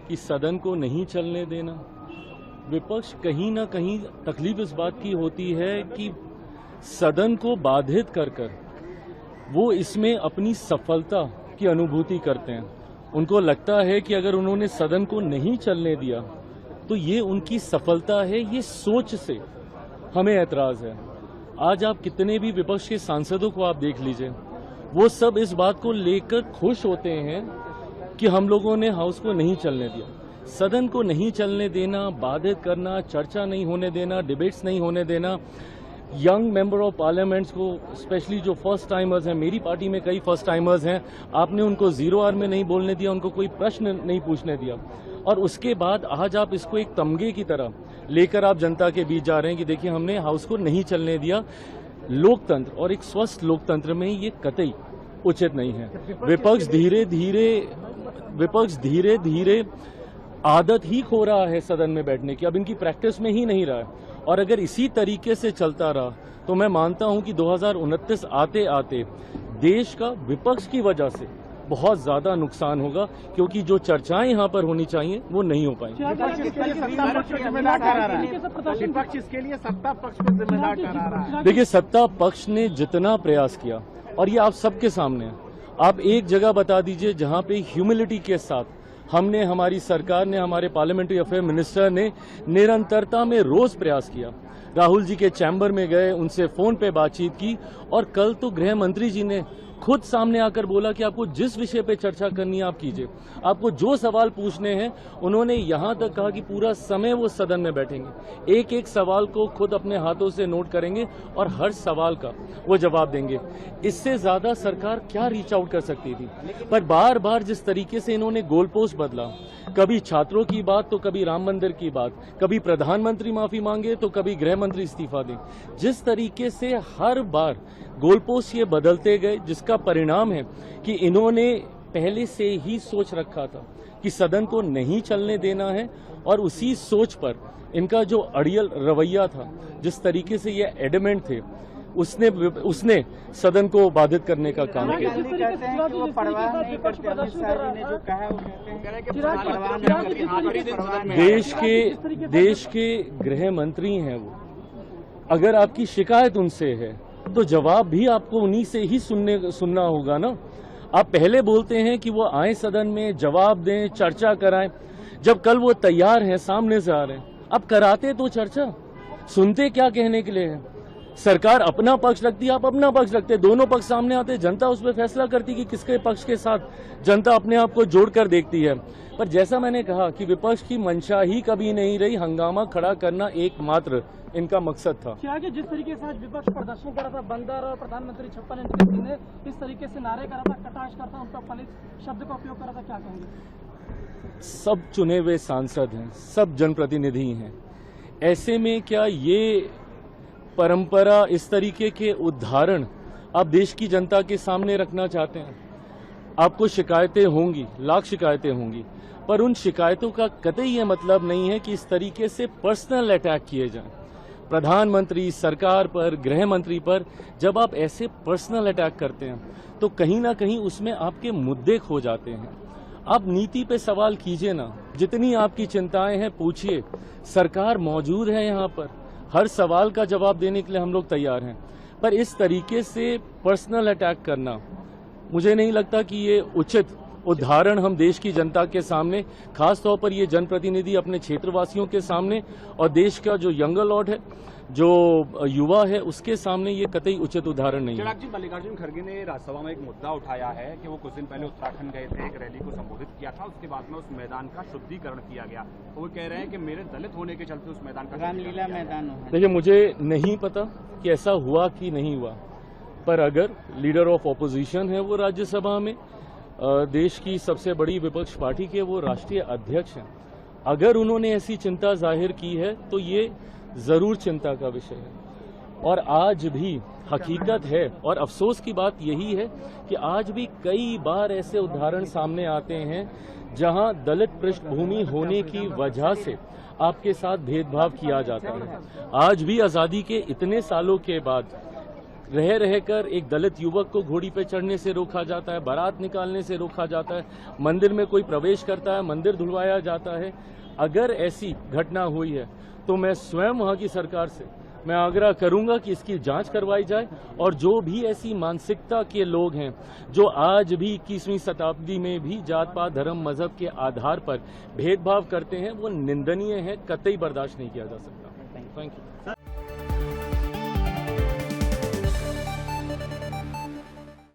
कि सदन को नहीं चलने देना। विपक्ष कहीं ना कहीं तकलीफ इस बात की होती है कि सदन को बाधित कर कर वो इसमें अपनी सफलता की अनुभूति करते हैं। उनको लगता है कि अगर उन्होंने सदन को नहीं चलने दिया तो ये उनकी सफलता है। ये सोच से हमें ऐतराज है। आज आप कितने भी विपक्ष के सांसदों को आप देख लीजिए, वो सब इस बात को लेकर खुश होते हैं कि हम लोगों ने हाउस को नहीं चलने दिया। सदन को नहीं चलने देना, बाधित करना, चर्चा नहीं होने देना, डिबेट्स नहीं होने देना, यंग मेंबर ऑफ पार्लियामेंट्स को, स्पेशली जो फर्स्ट टाइमर्स हैं, मेरी पार्टी में कई फर्स्ट टाइमर्स हैं, आपने उनको 0 आवर में नहीं बोलने दिया, उनको कोई प्रश्न नहीं पूछने दिया, और उसके बाद आज आप इसको एक तमगे की तरह लेकर आप जनता के बीच जा रहे हैं कि देखिए हमने हाउस को नहीं चलने दिया। लोकतंत्र और एक स्वस्थ लोकतंत्र में ये कतई उचित नहीं है। विपक्ष धीरे धीरे आदत ही खो रहा है सदन में बैठने की, अब इनकी प्रैक्टिस में ही नहीं रहा है। और अगर इसी तरीके से चलता रहा तो मैं मानता हूं कि 2029 आते आते देश का विपक्ष की वजह से बहुत ज्यादा नुकसान होगा, क्योंकि जो चर्चाएं यहां पर होनी चाहिए वो नहीं हो पाएंगी। विपक्ष इसके लिए सत्ता पक्ष को जिम्मेदार ठहरा रहा है। देखिए, सत्ता पक्ष ने जितना प्रयास किया, और ये आप सबके सामने है, आप एक जगह बता दीजिए जहां पे ह्यूमिलिटी के साथ हमने, हमारी सरकार ने, हमारे पार्लियामेंट्री अफेयर मिनिस्टर ने निरंतरता में रोज प्रयास किया। राहुल जी के चैम्बर में गए, उनसे फोन पे बातचीत की, और कल तो गृह मंत्री जी ने खुद सामने आकर बोला कि आपको जिस विषय पे चर्चा करनी है आप कीजिए, आपको जो सवाल पूछने हैं। उन्होंने यहां तक कहा कि पूरा समय वो सदन में बैठेंगे, एक एक सवाल को खुद अपने हाथों से नोट करेंगे और हर सवाल का वो जवाब देंगे। इससे ज्यादा सरकार क्या रीच आउट कर सकती थी? पर बार बार जिस तरीके से इन्होंने गोल पोस्ट बदला, कभी छात्रों की बात तो कभी राम मंदिर की बात, कभी प्रधानमंत्री माफी मांगे तो कभी गृह मंत्री इस्तीफा दें, जिस तरीके से हर बार गोल पोस्ट ये बदलते गए, जिसका परिणाम है कि इन्होंने पहले से ही सोच रखा था कि सदन को नहीं चलने देना है, और उसी सोच पर इनका जो अड़ियल रवैया था, जिस तरीके से ये एडमेंट थे, उसने सदन को बाधित करने का काम किया। देश के गृह मंत्री हैं वो, अगर आपकी शिकायत उनसे है तो जवाब भी आपको उन्हीं से ही सुनना होगा ना। आप पहले बोलते हैं कि वो आए सदन में, जवाब दें, चर्चा कराएं, जब कल वो तैयार हैं, सामने से आ रहे हैं, अब कराते तो चर्चा, सुनते क्या कहने के लिए है? सरकार अपना पक्ष रखती है, आप अपना पक्ष रखते, दोनों पक्ष सामने आते, जनता उस पर फैसला करती कि किसके पक्ष के साथ जनता अपने आप को जोड़कर देखती है। पर जैसा मैंने कहा कि विपक्ष की मंशा ही कभी नहीं रही हंगामा खड़ा करना एकमात्र इनका मकसद था। क्या कि जिस तरीके से आज विपक्ष प्रदर्शन कर रहा था, बंदर और प्रधानमंत्री 56 इंच के सीने, इस तरीके से नारे कर रहा था, कटाक्ष करता, उन पर फलित शब्द का उपयोग कर रहा था, क्या कहेंगे? सब चुने हुए सांसद हैं, सब जनप्रतिनिधि हैं, ऐसे में क्या ये परंपरा, इस तरीके के उदाहरण आप देश की जनता के सामने रखना चाहते हैं? आपको शिकायतें होंगी, लाख शिकायतें होंगी, पर उन शिकायतों का कतई ये मतलब नहीं है कि इस तरीके से पर्सनल अटैक किए जाएं। प्रधानमंत्री, सरकार पर, गृह मंत्री पर जब आप ऐसे पर्सनल अटैक करते हैं तो कहीं ना कहीं उसमें आपके मुद्दे खो जाते हैं। आप नीति पे सवाल कीजिए ना, जितनी आपकी चिंताएं हैं पूछिए, सरकार मौजूद है यहाँ पर, हर सवाल का जवाब देने के लिए हम लोग तैयार हैं। पर इस तरीके से पर्सनल अटैक करना, मुझे नहीं लगता कि ये उचित उदाहरण हम देश की जनता के सामने, खासतौर पर ये जनप्रतिनिधि अपने क्षेत्रवासियों के सामने और देश का जो यंगर लॉर्ड है, जो युवा है, उसके सामने ये कतई उचित उदाहरण नहीं है। चिराग जी, मल्लिकार्जुन खड़गे ने राज्यसभा में एक मुद्दा उठाया है कि वो कुछ दिन पहले उत्तराखंड गए थे, एक रैली को संबोधित किया था, उसके बाद में उस मैदान का शुद्धिकरण किया गया। वो कह रहे हैं कि मेरे दलित होने के चलते उस मैदान का रामलीला मैदान। देखिए, मुझे नहीं पता कि ऐसा हुआ कि नहीं हुआ, पर अगर लीडर ऑफ ऑपोजिशन है वो राज्यसभा में, देश की सबसे बड़ी विपक्ष पार्टी के वो राष्ट्रीय अध्यक्ष हैं, अगर उन्होंने ऐसी चिंता जाहिर की है तो ये जरूर चिंता का विषय है। और आज भी हकीकत है, और अफसोस की बात यही है कि आज भी कई बार ऐसे उदाहरण सामने आते हैं जहां दलित पृष्ठभूमि होने की वजह से आपके साथ भेदभाव किया जाता है। आज भी आजादी के इतने सालों के बाद रह रहकर एक दलित युवक को घोड़ी पे चढ़ने से रोका जाता है, बारात निकालने से रोका जाता है, मंदिर में कोई प्रवेश करता है, मंदिर धुलवाया जाता है। अगर ऐसी घटना हुई है तो मैं स्वयं वहां की सरकार से मैं आग्रह करूंगा कि इसकी जांच करवाई जाए और जो भी ऐसी मानसिकता के लोग हैं जो आज भी 21वीं शताब्दी में भी जात पात धर्म मजहब के आधार पर भेदभाव करते हैं वो निंदनीय है, कतई बर्दाश्त नहीं किया जा सकता। Thank you.